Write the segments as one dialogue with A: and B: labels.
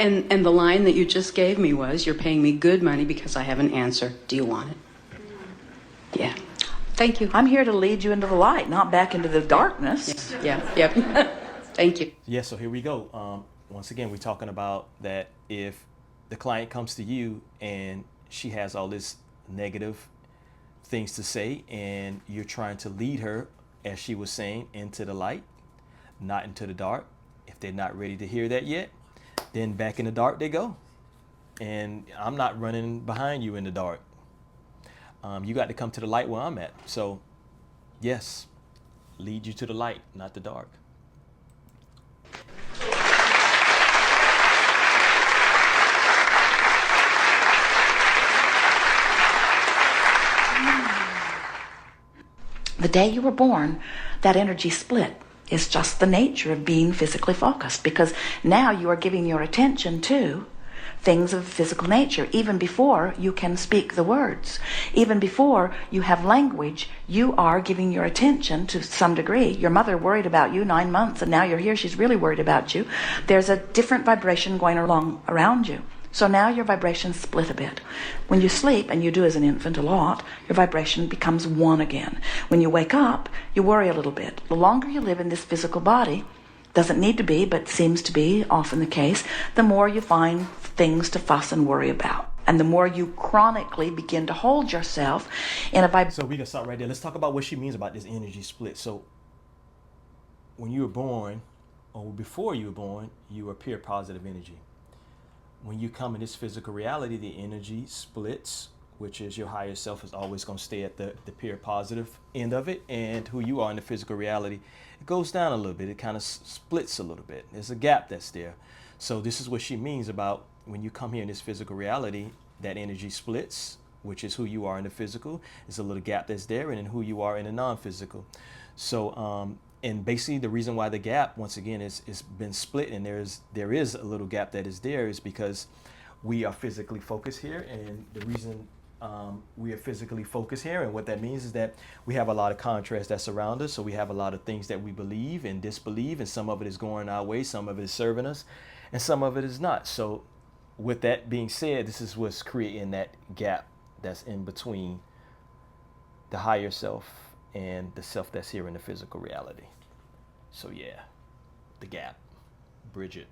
A: And the line that you just gave me was, "You're paying me good money because I have an answer. Do you want it?" Yeah. Thank you.
B: I'm here to lead you into the light, not back into the darkness.
A: Yeah. Yep. Thank you.
C: Yeah, so here we go. Once again, we're talking about that if the client comes to you and she has all this negative things to say and you're trying to lead her, as she was saying, into the light, not into the dark. If they're not ready to hear that yet, then back in the dark they go. And I'm not running behind you in the dark. You got to come to the light where I'm at. So yes, lead you to the light, not the dark.
B: The day you were born, that energy split. Is just the nature of being physically focused, because now you are giving your attention to things of physical nature. Even before you can speak the words, even before you have language, you are giving your attention to some degree. Your mother worried about you 9 months, and now you're here, she's really worried about you. There's a different vibration going along around you. So now your vibrations split a bit. When you sleep, and you do as an infant a lot, your vibration becomes one again. When you wake up, you worry a little bit. The longer you live in this physical body, doesn't need to be, but seems to be often the case, the more you find things to fuss and worry about. And the more you chronically begin to hold yourself in a vibration.
C: So we can start right there. Let's talk about what she means about this energy split. So when you were born, or before you were born, you were pure positive energy. When you come in this physical reality, the energy splits, which is your higher self is always going to stay at the pure positive end of it. And who you are in the physical reality, it goes down a little bit. It kind of splits a little bit. There's a gap that's there. So this is what she means about when you come here in this physical reality, that energy splits, which is who you are in the physical. There's a little gap that's there, and then who you are in the non-physical. So, and basically the reason why the gap, once again, is been split, and there is a little gap that is there, is because we are physically focused here. And the reason we are physically focused here, and what that means is that we have a lot of contrast that's around us. So we have a lot of things that we believe and disbelieve, and some of it is going our way, some of it is serving us, and some of it is not. So with that being said, this is what's creating that gap that's in between the higher self and the self that's here in the physical reality. So yeah, the gap. Bridget.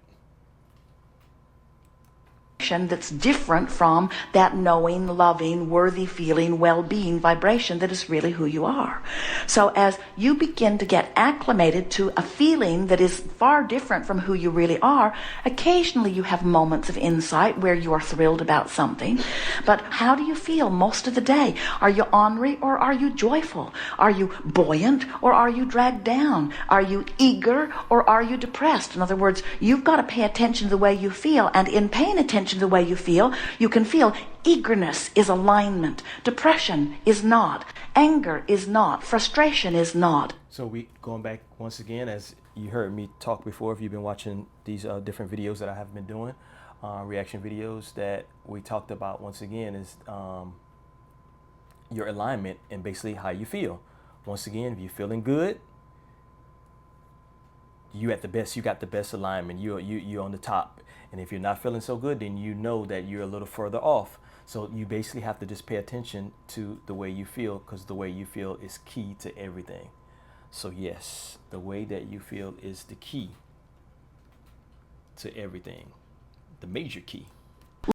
B: That's different from that knowing, loving, worthy feeling, well-being vibration that is really who you are. So as you begin to get acclimated to a feeling that is far different from who you really are, occasionally you have moments of insight where you are thrilled about something. But how do you feel most of the day? Are you ornery or are you joyful? Are you buoyant or are you dragged down? Are you eager or are you depressed? In other words, you've got to pay attention to the way you feel, and in paying attention to the way you can feel eagerness is alignment, depression is not, anger is not, frustration is not.
C: So we going back once again, as you heard me talk before, if you've been watching these different videos that I have been doing, reaction videos, that we talked about once again is your alignment and basically how you feel. Once again, if you're feeling good, you at the best, you got the best alignment, you're on the top. And if you're not feeling so good, then you know that you're a little further off. So you basically have to just pay attention to the way you feel, because the way you feel is key to everything. So yes, the way that you feel is the key to everything, the major key.